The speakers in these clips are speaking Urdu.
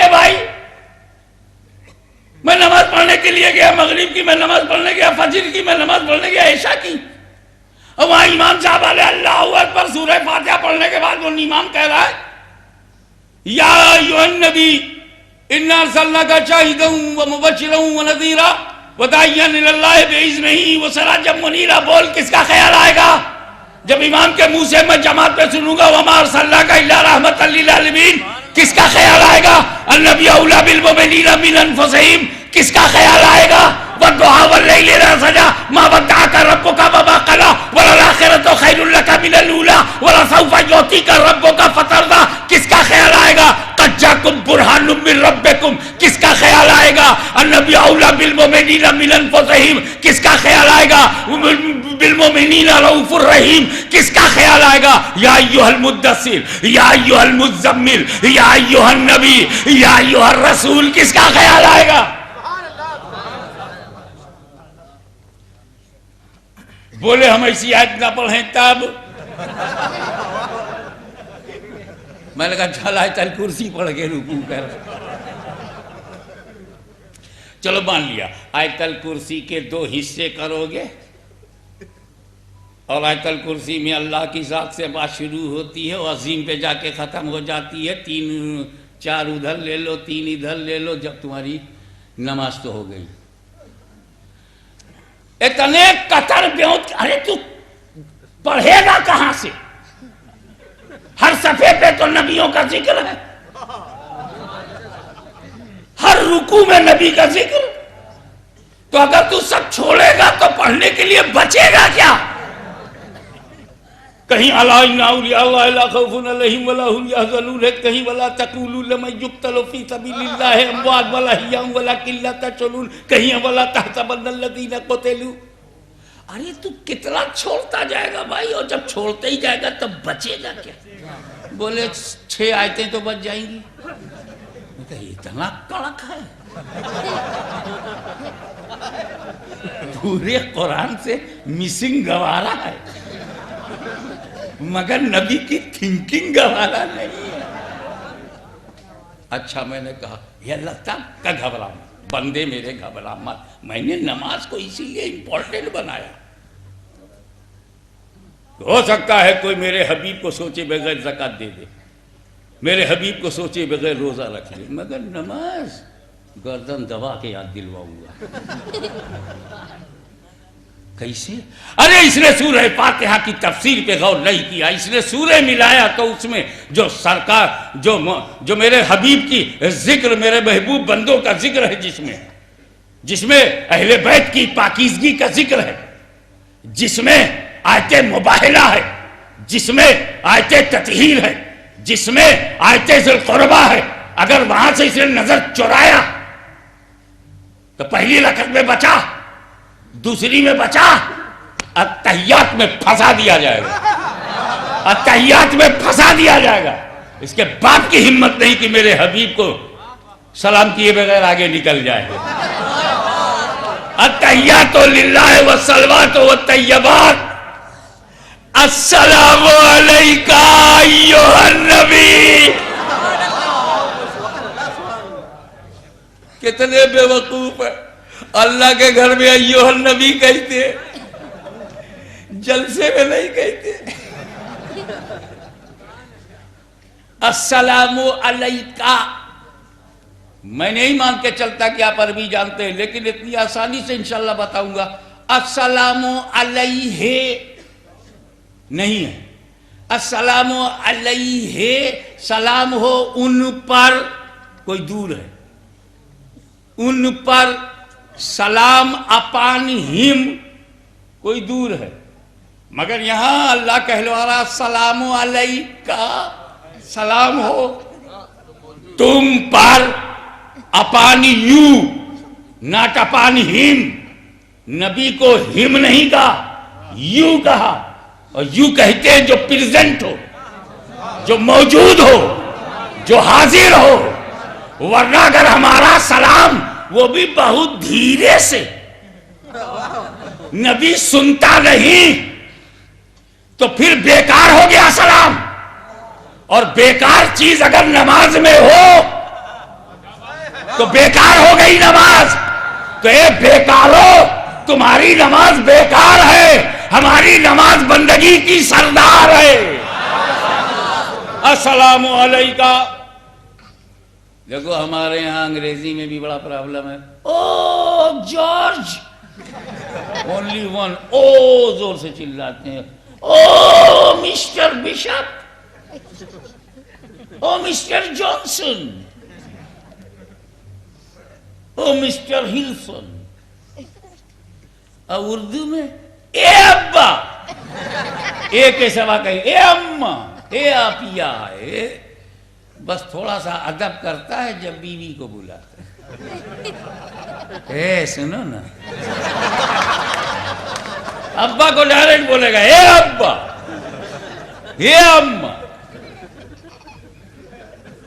پیچھے بھائی، میں نماز پڑھنے کے لیے گیا، مغرب کی میں نماز پڑھنے گیا، فجر کی میں نماز پڑھنے گیا، عشاء کی، اور وہاں امام صاحب علیہ اللہ اکبر سورہ فاتحہ پڑھنے کے بعد وہ امام کہہ رہا ہے یا ایھا النبی انا ارسلناک شاہدا ومبشرا ونذیرا وداعیا الی اللہ باذنہ وسراجا منیرا. بول کس کا خیال آئے گا جب امام کے منہ سے میں جماعت پہ سنوں گا وما ارسلناک الا رحمۃ للعالمین؟ کس کا خیال آئے گا النبی اولی بالمؤمنین من انفسہم؟ کس کا خیال آئے گا والضحی واللیل اذا سجی ما ودعک ربک وما قلی وللآخرۃ خیر لک من الاولی ولسوف یعطیک ربک فترضی؟ کس کا خیال آئے گا قد جاءکم برہان من ربکم؟ کس کا خیال آئے گا النبی اولی بالمؤمنین من انفسہم؟ کس کا خیال آئے گا بالمؤمنین رؤوف الرحیم؟ کس کا خیال آئے گا یا ایھا المدثر یا ایھا المزمل یا ایھا النبی یا ایھا الرسول؟ کس کا خیال آئے گا؟ بولے ہم ایسی آیت نہ پڑھیں تب. میں نے کہا چل آیت الکرسی پڑھ کے رکوع کر. چلو مان لیا آیت الکرسی کے 2 حصے کرو گے، اور آیت الکرسی میں اللہ کی ذات سے بات شروع ہوتی ہے اور عظیم پہ جا کے ختم ہو جاتی ہے. 3 4 ادھر لے لو، 3 ادھر لے لو، جب تمہاری نماز تو ہو گئی. اتنے قطر بیوت، ارے تو پڑھے گا کہاں سے؟ ہر صفحے پہ تو نبیوں کا ذکر ہے، ہر رکوع میں نبی کا ذکر. تو اگر تو سب چھوڑے گا تو پڑھنے کے لیے بچے گا کیا؟ کہیں الا ان اولیاء اللہ لا خوف علیہم ولا هم يحزنون، کہیں ولا تقولوا لمن يقتل في سبيل الله اموات بل احیاء ولکن لا تشعرون، کہیں ولا تحسبن الذين قتلوا. ارے تو کتنا چھوڑتا جائے گا بھائی، اور جب چھوڑتے ہی جائے گا تب بچے گا کیا؟ بولے 6 آیتیں تو بچ جائیں گی. اتنا کڑک ہے، پورے قرآن سے مسنگ گوارا ہے مگر نبی کی تھنکنگ گوارا نہیں ہے. اچھا میں نے کہا یہ اللہ تعالیٰ کا گھبرا مت، بندے میرے گھبرا مت. میں نے نماز کو اسی لیے امپورٹنٹ بنایا. ہو سکتا ہے کوئی میرے حبیب کو سوچے بغیر زکوٰۃ دے دے، میرے حبیب کو سوچے بغیر روزہ رکھ لے، مگر نماز گردن دبا کے یاد دلواؤں گا. کیسے؟ ارے اس نے سورہ فاتحہ کی تفسیر پہ غور نہیں کیا، اس نے سورہ ملایا تو اس میں جو سرکار جو میرے حبیب کی ذکر، میرے محبوب بندوں کا ذکر ہے، جس میں اہل بیت کی پاکیزگی کا ذکر ہے، جس میں آیت مباہلہ ہے، جس میں آیت تطہیر ہے، جس میں آیت ذی القربہ ہے. اگر وہاں سے اس نے نظر چرایا تو پہلی رکعت میں بچا، دوسری میں بچا، التحیات میں پھنسا دیا جائے گا، التحیات میں پھنسا دیا جائے گا. اس کے باپ کی ہمت نہیں کہ میرے حبیب کو سلام کیے بغیر آگے نکل جائے. التحیات للہ والصلوات والطیبات السلام علیکہ ایھا النبی. کتنے بے وقوف ہیں، اللہ کے گھر میں ایھا النبی کہتے، جلسے میں نہیں کہتے. السلام علیکہ میں نہیں مان کے چلتا کہ آپ عربی جانتے ہیں، لیکن اتنی آسانی سے انشاءاللہ بتاؤں گا. السلام علیہ نہیں ہے، السلام علیہ سلام ہو ان پر، کوئی دور ہے، ان پر. سلام اپان ہم کوئی دور ہے، مگر یہاں اللہ کہلوا رہا السلام علیکہ، سلام ہو تم پر، اپان یو ناٹ اپان ہم. نبی کو ہم نہیں کہا، یو کہا. اور یو کہتے ہیں جو پریزنٹ ہو، جو موجود ہو، جو حاضر ہو. ورنہ اگر ہمارا سلام وہ بھی بہت دھیرے سے، نبی سنتا نہیں تو پھر بیکار ہو گیا سلام. اور بیکار چیز اگر نماز میں ہو تو بیکار ہو گئی نماز. تو اے بیکارو, تمہاری نماز بیکار ہے, ہماری نماز بندگی کی سردار ہے. السلام علیکہ. دیکھو ہمارے یہاں انگریزی میں بھی بڑا پرابلم ہے. او جارج, اونلی ون, او زور سے چلاتے ہیں. او مسٹر بشپ, او مسٹر جانسن, او مسٹر ہلسن. اور اردو میں اے ابا, اے کے سوا کہیں اے اماں, اے آپیا. بس تھوڑا سا ادب کرتا ہے جب بیوی کو بلاتا ہے. اے سنو نا, ابا کو ڈائریکٹ بولے گا اے ابا, اے اماں.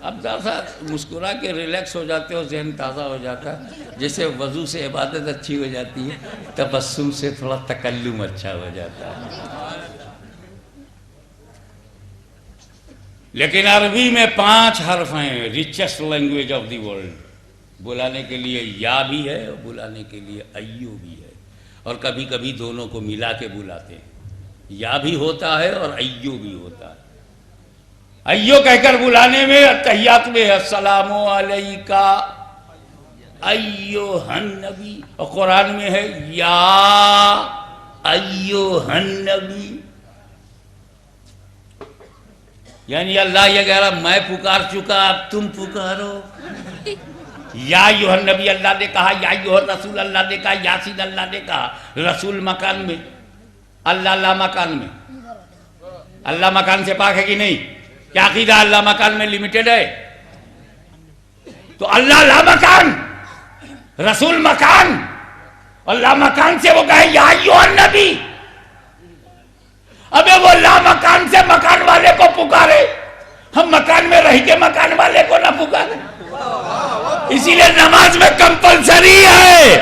اب ذرا مسکرا کے ریلیکس ہو جاتے ہو, ذہن تازہ ہو جاتا ہے. جیسے وضو سے عبادت اچھی ہو جاتی ہے, تبسم سے تھوڑا تکلم اچھا ہو جاتا ہے. لیکن عربی میں 5 حرف ہیں, richest language of the world. بلانے کے لیے یا بھی ہے اور بلانے کے لیے ایو بھی ہے, اور کبھی کبھی دونوں کو ملا کے بلاتے ہیں. یا بھی ہوتا ہے اور ایو بھی ہوتا ہے. ایو کہہ کر بلانے میں تحیات میں السلام علیکہ ایوہ النبی, اور قرآن میں ہے یا ایوہ النبی. یعنی اللہ یہ کہہ رہا میں پکار چکا, اب تم پکارو. یا ایوہ النبی اللہ نے کہا, یا ایوہ الرسول اللہ نے کہا, یاسین اللہ نے کہا. رسول مکان میں, اللہ مکان میں. اللہ مکان سے پاک ہے کہ نہیں؟ کیا عقیدہ اللہ مکان میں لمیٹڈ ہے؟ تو اللہ لا مکان, رسول مکان, اللہ مکان سے وہ کہے یا ایوہ النبی. ابے وہ لا مکان سے مکان والے کو پکارے, ہم مکان میں رہ کے مکان والے کو نہ پکارے. اسی لیے نماز میں کمپلسری ہے,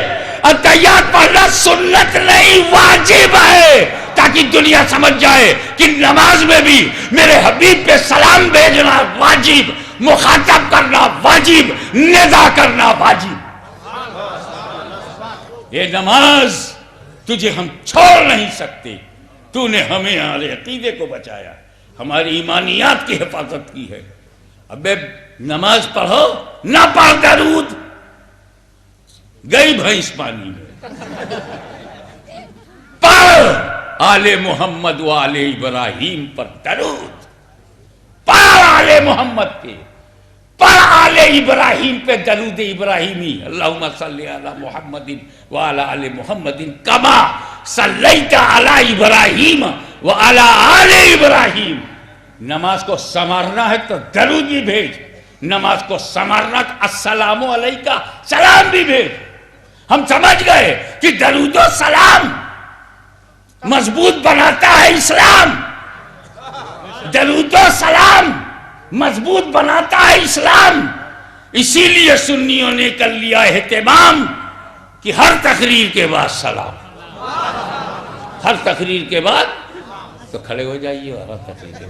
التحیات پڑھنا سنت نہیں واجب ہے, تاکہ دنیا سمجھ جائے کہ نماز میں بھی میرے حبیب پہ سلام بھیجنا واجب, مخاطب کرنا واجب, ندا کرنا واجب. یہ نماز تجھے ہم چھوڑ نہیں سکتے. تو نے ہمیں ہمارے عقیدے کو بچایا, ہماری ایمانیات کی حفاظت کی ہے. ابے نماز پڑھو, نہ پڑھ درود, گئی بھینس پانی میں. پڑھ آل محمد و آل ابراہیم پر درود, پڑھ آل محمد پہ, پڑھ آل ابراہیم پہ درود ابراہیمی. اللہم صلی علی محمد و علی آل محمد کما صلیت علی ابراہیم و علی آل ابراہیم. نماز کو سنوارنا ہے تو درود بھی بھیج, نماز کو سنوارنا السلام علیکہ سلام بھی بھیج. ہم سمجھ گئے کہ درود و سلام مضبوط بناتا ہے اسلام, درود و سلام مضبوط بناتا ہے اسلام. اسی لیے سنیوں نے کر لیا اہتمام کہ ہر تقریر کے بعد سلام, ہر تقریر کے بعد. تو کھڑے ہو جائیے اور ہر تقریر کے بعد